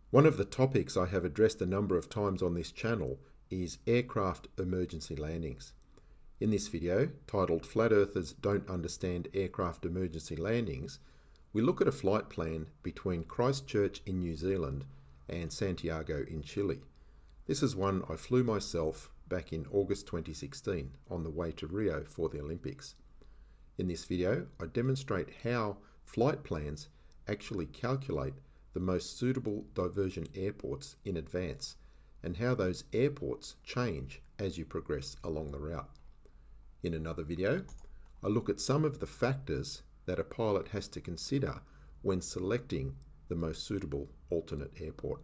One of the topics I have addressed a number of times on this channel is aircraft emergency landings. In this video, titled Flat Earthers Don't Understand Aircraft Emergency Landings, we look at a flight plan between Christchurch in New Zealand and Santiago in Chile. This is one I flew myself back in August 2016 on the way to Rio for the Olympics. In this video, I demonstrate how flight plans actually calculate the most suitable diversion airports in advance and how those airports change as you progress along the route. In another video, I look at some of the factors that a pilot has to consider when selecting the most suitable alternate airport.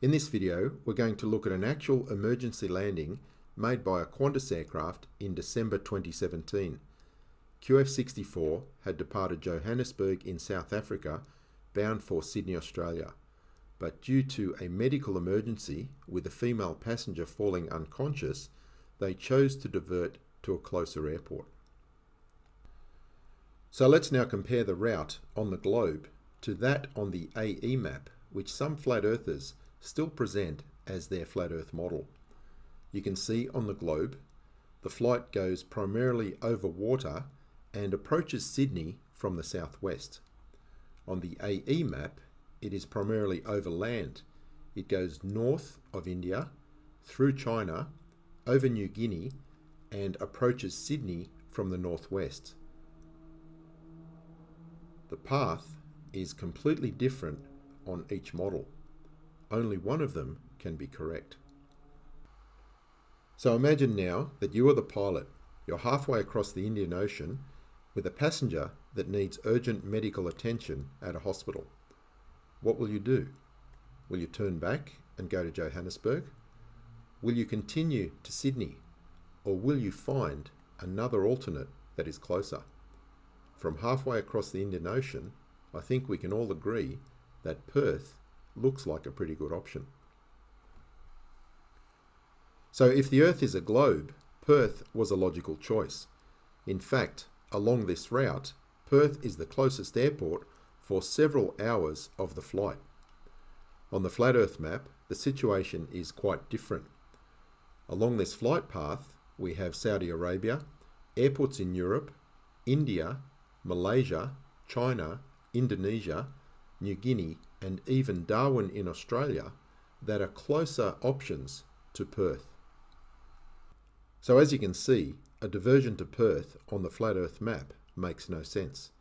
In this video, we're going to look at an actual emergency landing made by a Qantas aircraft in December 2017. QF64 had departed Johannesburg in South Africa bound for Sydney, Australia, but due to a medical emergency with a female passenger falling unconscious, they chose to divert to a closer airport. So let's now compare the route on the globe to that on the AE map, which some flat earthers still present as their flat earth model. You can see on the globe, the flight goes primarily over water and approaches Sydney from the southwest. On the AE map, it is primarily over land. It goes north of India, through China, over New Guinea, and approaches Sydney from the northwest. The path is completely different on each model. Only one of them can be correct. So imagine now that you are the pilot. You're halfway across the Indian Ocean with a passenger that needs urgent medical attention at a hospital. What will you do? Will you turn back and go to Johannesburg? Will you continue to Sydney? Or will you find another alternate that is closer? From halfway across the Indian Ocean, I think we can all agree that Perth looks like a pretty good option. So if the Earth is a globe, Perth was a logical choice. In fact, along this route, Perth is the closest airport for several hours of the flight. On the flat Earth map, the situation is quite different. Along this flight path, we have Saudi Arabia, airports in Europe, India, Malaysia, China, Indonesia, New Guinea, and even Darwin in Australia that are closer options to Perth. So as you can see, a diversion to Perth on the flat Earth map makes no sense.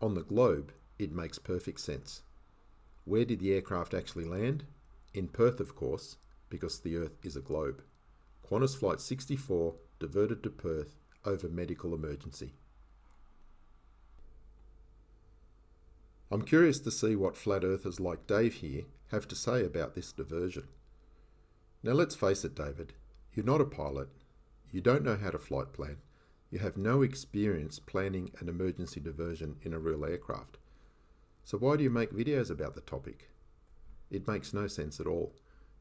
On the globe, it makes perfect sense. Where did the aircraft actually land? In Perth, of course, because the Earth is a globe. Qantas Flight 64 diverted to Perth over medical emergency. I'm curious to see what flat earthers like Dave here have to say about this diversion. Now let's face it, David, you're not a pilot. You don't know how to flight plan. You have no experience planning an emergency diversion in a real aircraft. So why do you make videos about the topic? It makes no sense at all.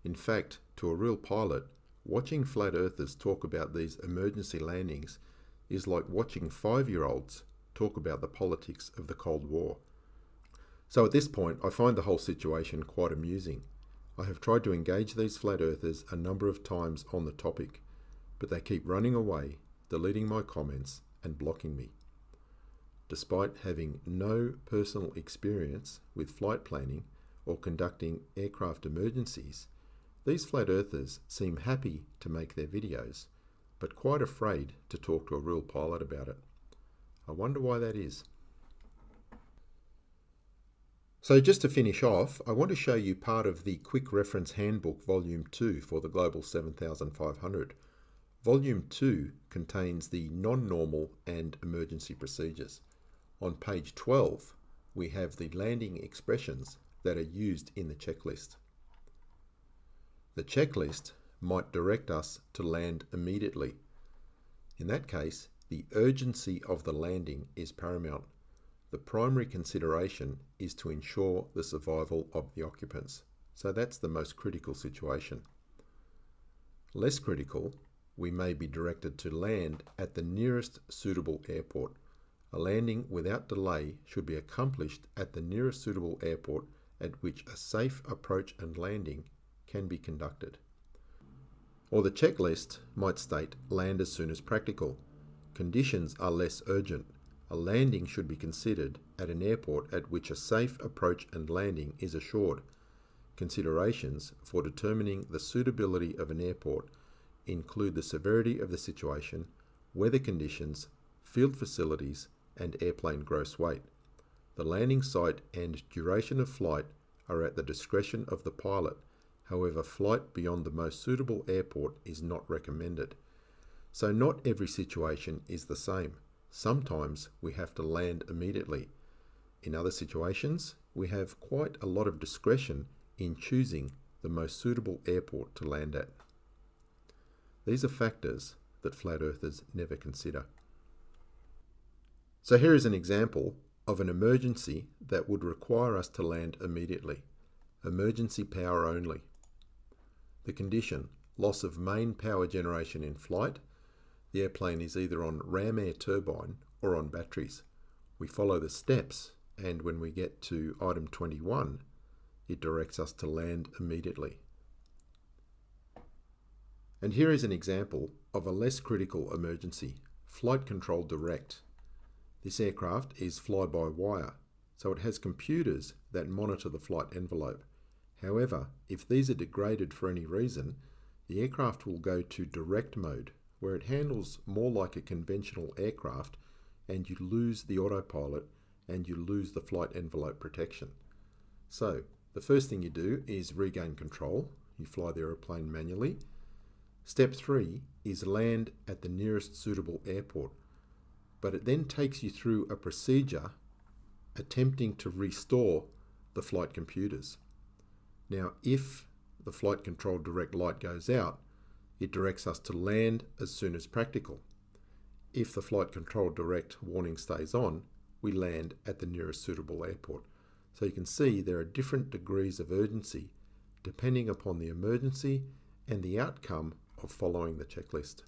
In fact, to a real pilot, watching flat earthers talk about these emergency landings is like watching 5-year-olds talk about the politics of the Cold War. So at this point, I find the whole situation quite amusing. I have tried to engage these flat earthers a number of times on the topic, but they keep running away, deleting my comments and blocking me. Despite having no personal experience with flight planning or conducting aircraft emergencies, these flat earthers seem happy to make their videos, but quite afraid to talk to a real pilot about it. I wonder why that is. So just to finish off, I want to show you part of the Quick Reference Handbook Volume 2 for the Global 7500. Volume 2 contains the non-normal and emergency procedures. On page 12, we have the landing expressions that are used in the checklist. The checklist might direct us to land immediately. In that case, the urgency of the landing is paramount. The primary consideration is to ensure the survival of the occupants. So that's the most critical situation. Less critical, we may be directed to land at the nearest suitable airport. A landing without delay should be accomplished at the nearest suitable airport at which a safe approach and landing can be conducted. Or the checklist might state land as soon as practical. Conditions are less urgent. A landing should be considered at an airport at which a safe approach and landing is assured. Considerations for determining the suitability of an airport include the severity of the situation, weather conditions, field facilities, and airplane gross weight. The landing site and duration of flight are at the discretion of the pilot. However, flight beyond the most suitable airport is not recommended. So not every situation is the same. Sometimes we have to land immediately. In other situations, we have quite a lot of discretion in choosing the most suitable airport to land at. These are factors that flat earthers never consider. So here is an example of an emergency that would require us to land immediately. Emergency power only. The condition: loss of main power generation in flight. The airplane is either on ram air turbine or on batteries. We follow the steps, and when we get to item 21, it directs us to land immediately. And here is an example of a less critical emergency: flight control direct. This aircraft is fly-by-wire, so it has computers that monitor the flight envelope. However, if these are degraded for any reason, the aircraft will go to direct mode, where it handles more like a conventional aircraft, and you lose the autopilot and you lose the flight envelope protection. So, the first thing you do is regain control. You fly the aeroplane manually. Step 3 is land at the nearest suitable airport, but it then takes you through a procedure attempting to restore the flight computers. Now, if the flight control direct light goes out, it directs us to land as soon as practical. If the flight control direct warning stays on, we land at the nearest suitable airport. So you can see there are different degrees of urgency depending upon the emergency and the outcome of following the checklist.